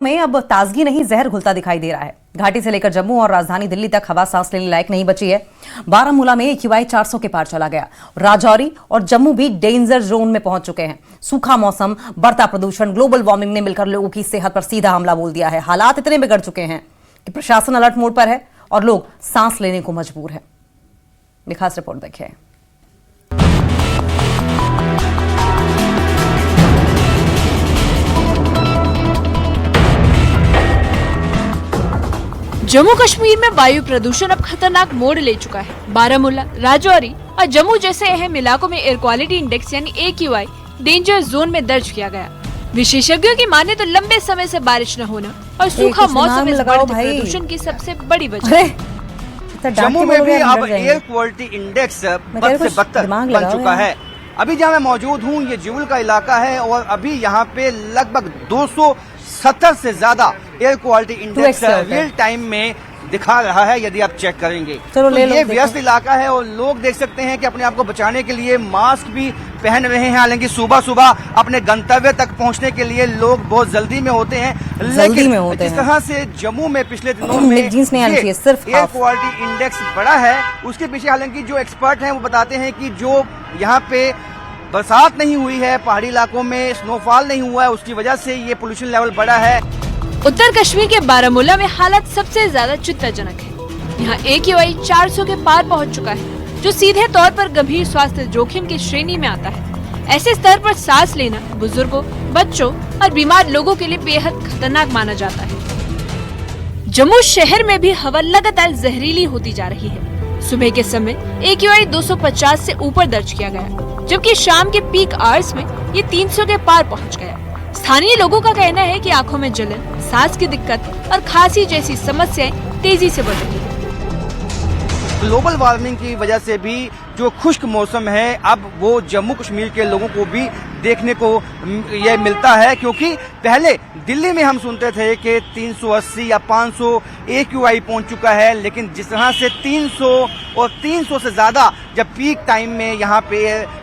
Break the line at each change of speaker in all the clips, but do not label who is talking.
में अब ताजगी नहीं जहर घुलता दिखाई दे रहा है। घाटी से लेकर जम्मू और राजधानी दिल्ली तक हवा सांस लेने लायक नहीं बची है। बारामूला में AQI 400 के पार चला गया। राजौरी और जम्मू भी डेंजर जोन में पहुंच चुके हैं। सूखा मौसम, बढ़ता प्रदूषण, ग्लोबल वार्मिंग ने मिलकर लोगों की सेहत पर सीधा हमला बोल दिया है। हालात इतने बिगड़ चुके हैं कि प्रशासन अलर्ट मोड पर है और लोग सांस लेने को मजबूर है। खास रिपोर्ट देखिए।
जम्मू कश्मीर में वायु प्रदूषण अब खतरनाक मोड़ ले चुका है। बारामूला, राजौरी और जम्मू जैसे अहम इलाकों में एयर क्वालिटी इंडेक्स यानी AQI डेंजर जोन में दर्ज किया गया। विशेषज्ञों की माने तो लंबे समय से बारिश न होना और सूखा मौसम इस बढ़ते प्रदूषण की सबसे बड़ी वजह है।
जम्मू में भी अब एयर क्वालिटी इंडेक्स बद से बदतर बन चुका है। अभी जहाँ मैं मौजूद हूँ ये जुबल का इलाका है और अभी यहाँ पे लगभग 270 से ज्यादा air quality index real time में दिखा रहा है। यदि आप चेक करेंगे तो ये व्यस्त इलाका है और लोग देख सकते हैं कि अपने आप को बचाने के लिए मास्क भी पहन रहे हैं। हालांकि सुबह सुबह अपने गंतव्य तक पहुंचने के लिए लोग बहुत जल्दी में होते हैं, लेकिन जिस तरह से जम्मू में पिछले दिनों में एयर क्वालिटी इंडेक्स बढ़ा है उसके पीछे हालांकि जो एक्सपर्ट हैं वो बताते हैं कि जो यहाँ पे बरसात नहीं हुई है, पहाड़ी इलाकों में स्नोफॉल नहीं हुआ है, उसकी वजह से ये पोल्यूशन लेवल बढ़ा है।
उत्तर कश्मीर के बारामूला में हालत सबसे ज्यादा चिंताजनक है। यहाँ AQI 400 के पार पहुँच चुका है, जो सीधे तौर पर गंभीर स्वास्थ्य जोखिम की श्रेणी में आता है। ऐसे स्तर पर सांस लेना बुजुर्गों, बच्चों और बीमार लोगों के लिए बेहद खतरनाक माना जाता है। जम्मू शहर में भी हवा लगातार जहरीली होती जा रही है। सुबह के समय AQI 250 से ऊपर दर्ज किया गया, जबकि शाम के पीक आवर्स में ये 300 के पार पहुंच गया। स्थानीय लोगों का कहना है कि आंखों में जलन, सांस की दिक्कत और खांसी जैसी समस्याएं तेजी से बढ़ रही है।
ग्लोबल वार्मिंग की वजह से भी जो खुश्क मौसम है अब वो जम्मू कश्मीर के लोगों को भी देखने को यह मिलता है, क्योंकि पहले दिल्ली में हम सुनते थे कि 380 या 500 AQI पहुंच चुका है, लेकिन जिस तरह से 300 और 300 से ज्यादा जब पीक टाइम में यहाँ पे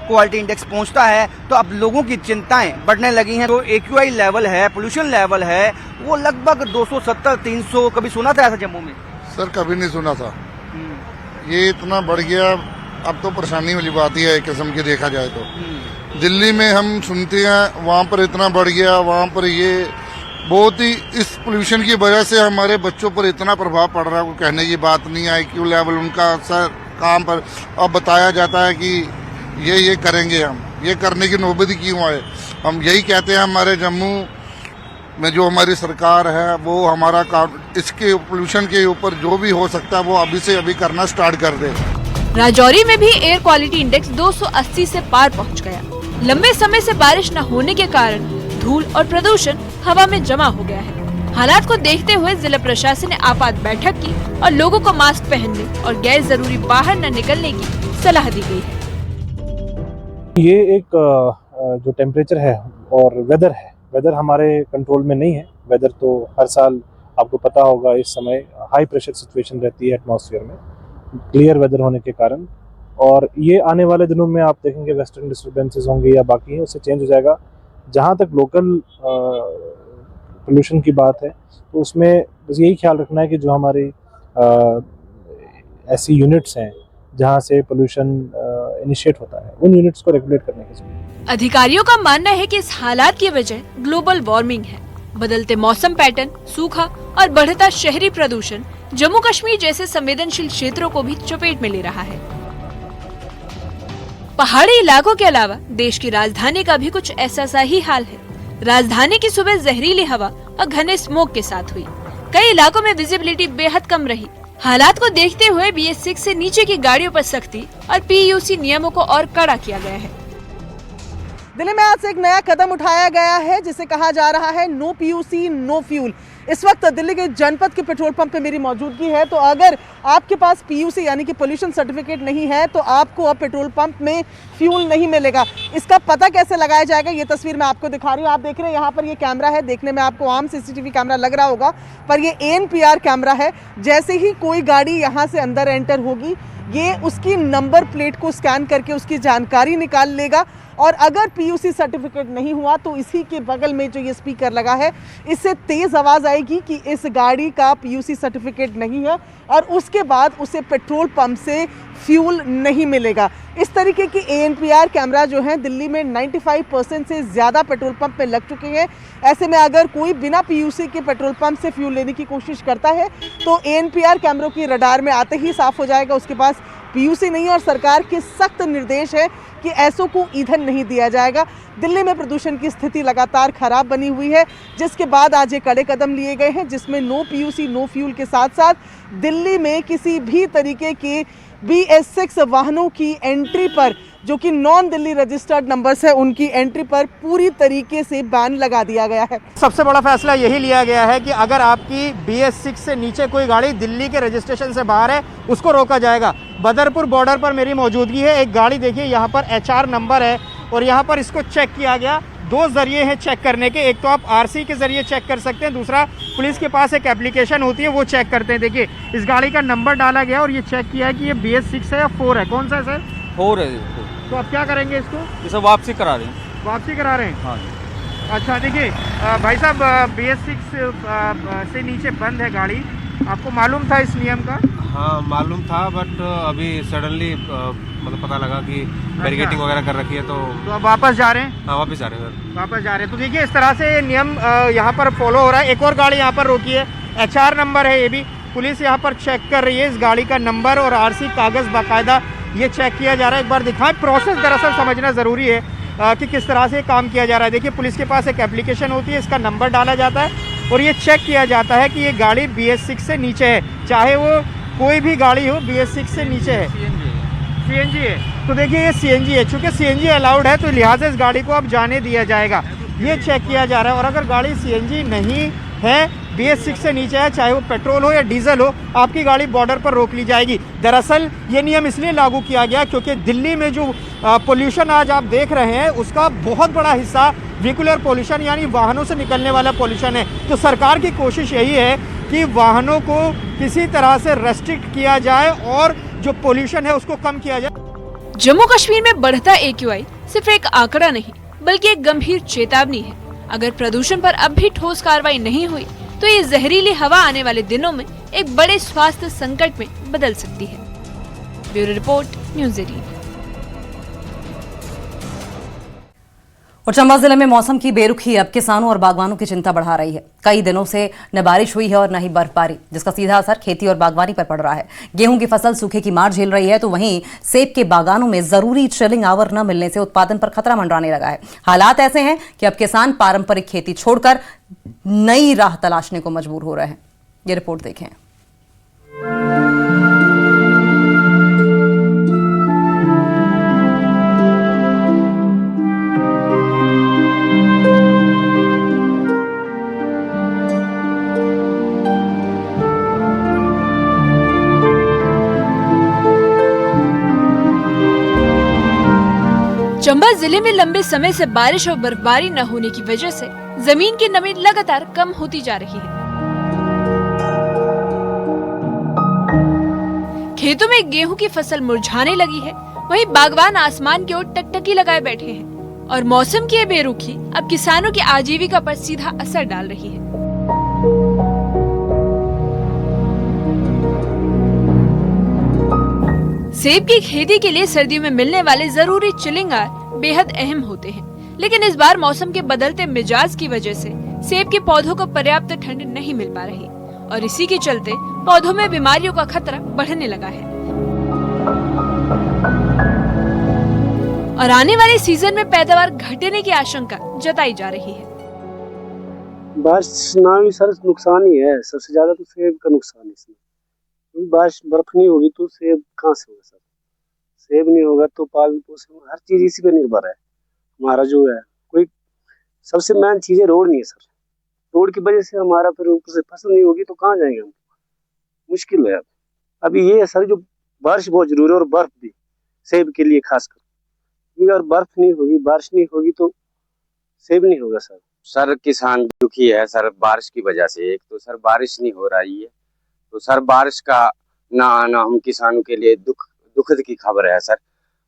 क्वालिटी इंडेक्स पहुंचता है तो अब लोगों की चिंताएं बढ़ने लगी हैं। जो AQI लेवल है, पोल्यूशन लेवल है, वो लगभग 270-300 कभी सुना था ऐसा जम्मू में?
सर कभी नहीं सुना था। ये इतना बढ़ गया, अब तो परेशानी वाली बात ही है एक किस्म की देखा जाए तो। दिल्ली में हम सुनते हैं वहाँ पर इतना बढ़ गया, वहाँ पर ये बहुत ही इस पोल्यूशन की वजह से हमारे बच्चों पर इतना प्रभाव पड़ रहा है, कोई कहने की बात नहीं है। IQ लेवल उनका सर काम पर अब बताया जाता है कि ये करेंगे, हम ये करने की नौबत क्यों आए। हम यही कहते हैं हमारे जम्मू में जो हमारी सरकार है वो हमारा काम इसके पोल्यूशन के ऊपर जो भी हो सकता है वो अभी से अभी करना स्टार्ट कर दे।
राजौरी में भी एयर क्वालिटी इंडेक्स 280 से पार पहुंच गया। लंबे समय से बारिश न होने के कारण धूल और प्रदूषण हवा में जमा हो गया है। हालात को देखते हुए जिला प्रशासन ने आपात बैठक की और लोगों को मास्क पहनने और गैर जरूरी बाहर न निकलने की सलाह दी गई है।
ये एक जो टेम्परेचर है और वेदर हमारे कंट्रोल में नहीं है। वेदर तो हर साल आपको पता होगा इस समय हाई प्रेशर सिचुएशन रहती है एटमॉस्फेयर में, क्लियर वेदर होने के कारण। और ये आने वाले दिनों में आप देखेंगे वेस्टर्न डिस्टर्बेंसेस होंगे या बाकी है उससे चेंज हो जाएगा। जहाँ तक लोकल पोल्यूशन की बात है तो उसमें बस यही ख्याल रखना है कि जो हमारी ऐसी यूनिट्स हैं जहाँ से पोल्यूशन इनिशिएट होता है उन यूनिट्स को रेगुलेट करने की जरूरत है।
अधिकारियों का मानना है कि इस हालात की वजह ग्लोबल वार्मिंग है। बदलते मौसम पैटर्न, सूखा और बढ़ता शहरी प्रदूषण जम्मू कश्मीर जैसे संवेदनशील क्षेत्रों को भी चपेट में ले रहा है। पहाड़ी इलाकों के अलावा देश की राजधानी का भी कुछ ऐसा सा ही हाल है। राजधानी की सुबह जहरीली हवा और घने स्मोक के साथ हुई। कई इलाकों में विजिबिलिटी बेहद कम रही। हालात को देखते हुए BS6 से नीचे की गाड़ियों पर सख्ती और PUC नियमों को और कड़ा किया गया है।
दिल्ली में आज से एक नया कदम उठाया गया है जिसे कहा जा रहा है नो PUC नो फ्यूल। इस वक्त दिल्ली के जनपद के पेट्रोल पंप पे मेरी मौजूदगी है। तो अगर आपके पास PUC यानी कि पोल्यूशन सर्टिफिकेट नहीं है तो आपको अब पेट्रोल पंप में फ्यूल नहीं मिलेगा। इसका पता कैसे लगाया जाएगा ये तस्वीर मैं आपको दिखा रही हूँ। आप देख रहे हैं यहाँ पर ये कैमरा है, देखने में आपको आम CCTV कैमरा लग रहा होगा पर ये ANPR कैमरा है। जैसे ही कोई गाड़ी यहाँ से अंदर एंटर होगी ये उसकी नंबर प्लेट को स्कैन करके उसकी जानकारी निकाल लेगा। और अगर पीयूसी सर्टिफिकेट नहीं हुआ तो इसी के बगल में जो ये स्पीकर लगा है इससे तेज आवाज़ आएगी कि इस गाड़ी का पीयूसी सर्टिफिकेट नहीं है और उसके बाद उसे पेट्रोल पंप से फ्यूल नहीं मिलेगा। इस तरीके की ANPR कैमरा जो है दिल्ली में 95% से ज़्यादा पेट्रोल पंप में लग चुके हैं। ऐसे में अगर कोई बिना पीयूसी के पेट्रोल पंप से फ्यूल लेने की कोशिश करता है तो ANPR कैमरों की रडार में आते ही साफ हो जाएगा उसके पास पीयूसी नहीं है और सरकार के सख्त निर्देश है कि ऐसों को ईंधन नहीं दिया जाएगा। दिल्ली में प्रदूषण की स्थिति लगातार खराब बनी हुई है जिसके बाद आज ये कड़े कदम लिए गए हैं जिसमें नो पीयूसी नो फ्यूल के साथ साथ दिल्ली में किसी भी तरीके के BS6 वाहनों की एंट्री पर जो कि नॉन दिल्ली रजिस्टर्ड नंबर्स है उनकी एंट्री पर पूरी तरीके से बैन लगा दिया गया है।
सबसे बड़ा फैसला यही लिया गया है कि अगर आपकी BS6 से नीचे कोई गाड़ी दिल्ली के रजिस्ट्रेशन से बाहर है उसको रोका जाएगा। बदरपुर बॉर्डर पर मेरी मौजूदगी है, एक गाड़ी देखिए यहाँ पर HR नंबर है और यहाँ पर इसको चेक किया गया। दो जरिए हैं चेक करने के, एक तो आप RC के जरिए चेक कर सकते हैं, दूसरा पुलिस के पास एक एप्लीकेशन होती है वो चेक करते हैं। देखिए इस गाड़ी का नंबर डाला गया और ये चेक किया है कि ये BS6 है या 4 है। कौन सा है सर?
4 है।
तो आप क्या करेंगे इसको?
इसे वापसी करा रहे हैं।
वापसी करा रहे हैं?
हाँ जी।
अच्छा देखिए भाई साहब BS6 से नीचे बंद है गाड़ी, आपको मालूम था इस नियम का?
हाँ मालूम था बट अभी सडनली मतलब पता लगा कि बैरिकेटिंग वगैरह कर रखी है तो
अब वापस जा रहे हैं?
हाँ वापस जा रहे हैं सर।
वापस जा रहे हैं। तो देखिए इस तरह से नियम यहाँ पर फॉलो हो रहा है। एक और गाड़ी यहाँ पर रोकी है, HR नंबर है, ये भी पुलिस यहाँ पर चेक कर रही है। इस गाड़ी का नंबर और RC कागज़ बाकायदा ये चेक किया जा रहा है। एक बार दिखाएं, प्रोसेस दरअसल समझना ज़रूरी है कि किस तरह से काम किया जा रहा है। देखिए पुलिस के पास एक एप्लीकेशन होती है, इसका नंबर डाला जाता है और ये चेक किया जाता है कि ये गाड़ी BS6 से नीचे है, चाहे वो कोई भी गाड़ी हो BS6 से नीचे है। CNG है। तो देखिए ये CNG है, चूँकि CNG अलाउड है तो लिहाजा इस गाड़ी को अब जाने दिया जाएगा, ये चेक किया जा रहा है। और अगर गाड़ी CNG नहीं है, BS6 से नीचे है, चाहे वो पेट्रोल हो या डीजल हो, आपकी गाड़ी बॉर्डर पर रोक ली जाएगी। दरअसल ये नियम इसलिए लागू किया गया क्योंकि दिल्ली में जो पोल्यूशन आज आप देख रहे हैं उसका बहुत बड़ा हिस्सा व्हीकुलर पोल्यूशन यानी वाहनों से निकलने वाला पोल्यूशन है। तो सरकार की कोशिश यही है कि वाहनों को किसी तरह से रेस्ट्रिक्ट किया जाए और जो पोल्यूशन है उसको कम किया जाए।
जम्मू कश्मीर में बढ़ता AQI सिर्फ एक आंकड़ा नहीं बल्कि एक गंभीर चेतावनी है। अगर प्रदूषण पर अब भी ठोस कार्रवाई नहीं हुई तो ये जहरीली हवा आने वाले दिनों में एक बड़े स्वास्थ्य संकट में बदल सकती है। Bureau report, news 18।
और चंबा जिले में मौसम की बेरुखी अब किसानों और बागवानों की चिंता बढ़ा रही है। कई दिनों से न बारिश हुई है और न ही बर्फबारी, जिसका सीधा असर खेती और बागवानी पर पड़ रहा है। गेहूं की फसल सूखे की मार झेल रही है तो वहीं सेब के बागानों में जरूरी चिलिंग आवर न मिलने से उत्पादन पर खतरा मंडराने लगा है। हालात ऐसे हैं कि अब किसान पारंपरिक खेती छोड़कर नई राह तलाशने को मजबूर हो रहे हैं। ये रिपोर्ट देखें।
चंबा जिले में लंबे समय से बारिश और बर्फबारी न होने की वजह से जमीन की नमी लगातार कम होती जा रही है। खेतों में गेहूं की फसल मुरझाने लगी है, वहीं बागवान आसमान की ओर टकटकी लगाए बैठे हैं और मौसम की बेरुखी अब किसानों की आजीविका पर सीधा असर डाल रही है। सेब की खेती के लिए सर्दियों में मिलने वाले जरूरी चिलिंगार बेहद अहम होते हैं, लेकिन इस बार मौसम के बदलते मिजाज की वजह से सेब के पौधों को पर्याप्त ठंड नहीं मिल पा रही और इसी के चलते पौधों में बीमारियों का खतरा बढ़ने लगा है और आने वाले सीजन में पैदावार घटने की आशंका जताई जा रही है।
बारिश ना भी सर नुकसान ही है, सबसे ज्यादा तो सेब का नुकसान है इसमें। बारिश बर्फ नहीं होगी तो सेब कहाँ से होगा सर? सेब नहीं होगा तो पालन पोषण हर चीज इसी पे निर्भर है। हमारा जो है कोई सबसे मेन चीज है रोड नहीं है सर। रोड की वजह से हमारा फिर ऊपर से फसल नहीं होगी तो कहाँ जाएंगे हम? मुश्किल है। अभी ये है सर जो बारिश बहुत जरूरी है और बर्फ भी सेब के लिए खासकर, क्योंकि अगर बर्फ नहीं होगी बारिश नहीं होगी तो सेब नहीं होगा सर।
सर किसान दुखी है सर बारिश की वजह से। एक तो सर बारिश नहीं हो रही है तो सर बारिश का ना आना हम किसानों के लिए दुखद की खबर है सर।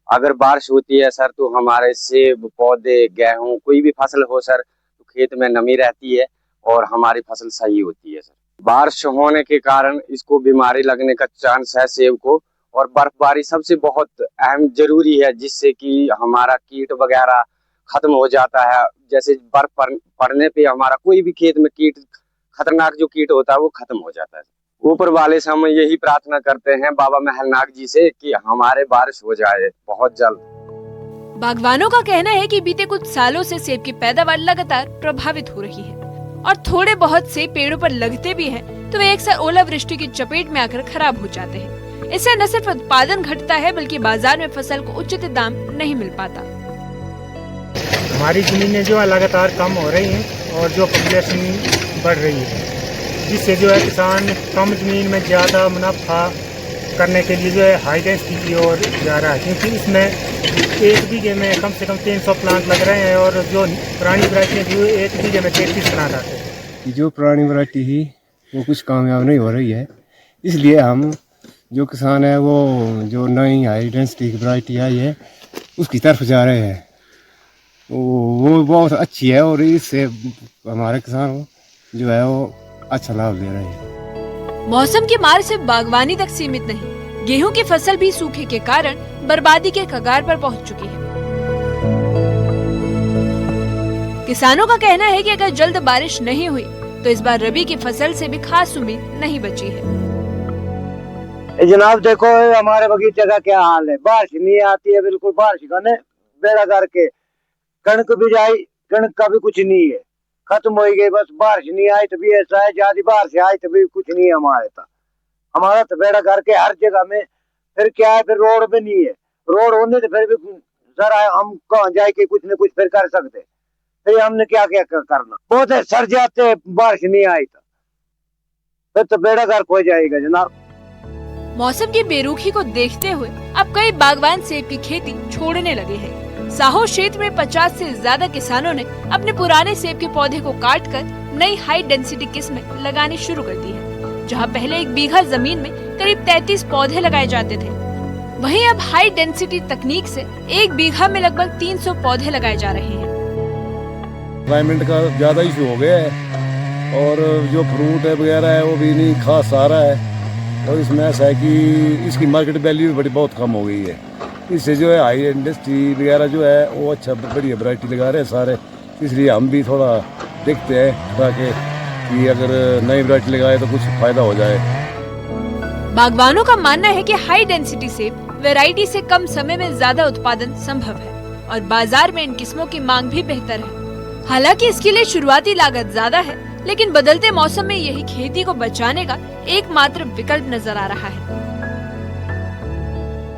अगर बारिश होती है सर तो हमारे सेब, पौधे, गेहूं, कोई भी फसल हो सर तो खेत में नमी रहती है और हमारी फसल सही होती है सर। बारिश होने के कारण इसको बीमारी लगने का चांस है सेब को, और बर्फबारी सबसे बहुत अहम जरूरी है जिससे कि हमारा कीट वगैरह खत्म हो जाता है। जैसे बर्फ पड़ने पे हमारा कोई भी खेत में कीट, खतरनाक जो कीट होता है वो खत्म हो जाता है। ऊपर वाले से हम यही प्रार्थना करते हैं बाबा महलनाग जी से कि हमारे बारिश हो जाए बहुत जल्द।
बागवानों का कहना है कि बीते कुछ सालों से सेब की पैदावार लगातार प्रभावित हो रही है और थोड़े बहुत सेब पेड़ों पर लगते भी हैं तो वे अक्सर ओलावृष्टि की चपेट में आकर खराब हो जाते हैं। इससे न सिर्फ उत्पादन घटता है बल्कि बाजार में फसल को उचित दाम नहीं मिल पाता।
हमारी जमीनें जो है लगातार कम हो रही हैं और जो पॉपुलेशन बढ़ रही है, जिससे जो है किसान कम जमीन में ज़्यादा मुनाफा करने के लिए जो है हाई डेंसिटी की ओर जा रहा है, क्योंकि इसमें एक बीघे में कम से कम 300 प्लांट लग रहे हैं और जो पुरानी वैरायटी थी वो एक बीघे में 33 प्लांट आते हैं।
जो पुरानी वैरायटी थी वो कुछ कामयाब नहीं हो रही है, इसलिए हम जो किसान है वो जो नई हाई डेंसिटी की वैरायटी आई है उसकी तरफ जा रहे हैं। वो बहुत अच्छी है और इससे हमारे किसान जो है वो अच्छा लाभ ले रहे हैं।
मौसम की मार सिर्फ बागवानी तक सीमित नहीं, गेहूं की फसल भी सूखे के कारण बर्बादी के कगार पर पहुंच चुकी है। किसानों का कहना है कि अगर जल्द बारिश नहीं हुई तो इस बार रबी की फसल से भी खास उम्मीद नहीं बची है।
जनाब देखो हमारे बगीचे का क्या हाल है, बारिश नहीं आती है, बिल्कुल बारिश का ने बेड़ा करके कणक भी जाई, कणक का भी कुछ नहीं है, खत्म हो गई। बस बारिश नहीं आई तो भी ऐसा है, ज्यादा बारिश आई तो भी कुछ नहीं है हमारे तक। हमारा तो बेड़ा करके हर जगह में फिर क्या है, फिर रोड भी नहीं है, रोड होने तो फिर भी जरा हम कहाँ जाए के कुछ न कुछ फिर कर सकते, फिर हमने क्या क्या करना, बहुत सर जाते बारिश नहीं आई तो फिर तो बेड़ा गर्क हो जाएगा जनाब।
मौसम की बेरुखी को देखते हुए अब कई बागवान सेब की खेती छोड़ने लगे हैं। साहो क्षेत्र में 50 से ज्यादा किसानों ने अपने पुराने सेब के पौधे को काटकर नई हाई डेंसिटी किस्में लगानी शुरू कर दी है। जहां पहले 1 बीघा जमीन में करीब 33 पौधे लगाए जाते थे, वहीं अब हाई डेंसिटी तकनीक से 1 बीघा में लगभग 300 पौधे लगाए जा रहे हैं।
एनवायरमेंट का ज्यादा इशू हो गया है और जो फ्रूट है वगैरह है वो भी नहीं खास आ रहा है, और इसमें ऐसा है कि इसकी मार्केट वैल्यू बड़ी बहुत कम हो गई है। इससे जो है हाई इंडस्ट्री वगैरह जो है वो अच्छा बढ़िया वैरायटी लगा रहे हैं सारे, इसलिए हम भी थोड़ा देखते हैं ताकि कि अगर नई वैरायटी लगाए तो कुछ फायदा हो जाए।
बागवानों का मानना है कि हाई डेंसिटी सेब वैरायटी से कम समय में ज्यादा उत्पादन संभव है और बाजार में इन किस्मों की मांग भी बेहतर है। हालांकि इसके लिए शुरुआती लागत ज्यादा है, लेकिन बदलते मौसम में यही खेती को बचाने का एकमात्र विकल्प नजर आ रहा है।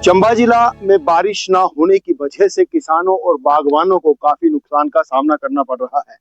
चंबा जिला में बारिश न होने की वजह से किसानों और बागवानों को काफी नुकसान का सामना करना पड़ रहा है।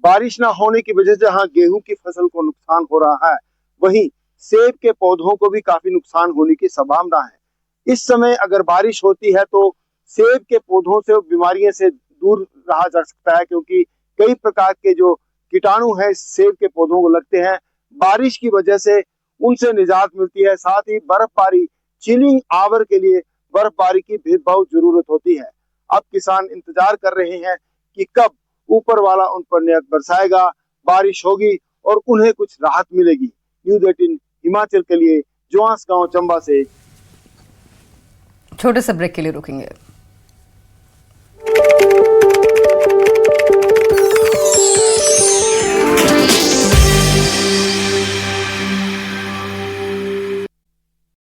बारिश न होने की वजह से जहां गेहूं की फसल को नुकसान हो रहा है, वहीं सेब के पौधों को भी काफी नुकसान होने की संभावना है। इस समय अगर बारिश होती है तो सेब के पौधों से बीमारियों से दूर रहा जा सकता है, क्योंकि कई प्रकार के जो कीटाणु है सेब के पौधों को लगते हैं। बारिश की वजह से उनसे निजात मिलती है। साथ ही बर्फबारी, चिलिंग आवर के लिए बर्फबारी की भी बहुत जरूरत होती है। अब किसान इंतजार कर रहे हैं कि कब ऊपर वाला उन पर नेमत बरसाएगा, बारिश होगी और उन्हें कुछ राहत मिलेगी। न्यूज़ 18 हिमाचल के लिए जोआंस गांव चंबा से।
छोटे से ब्रेक के लिए रुकेंगे।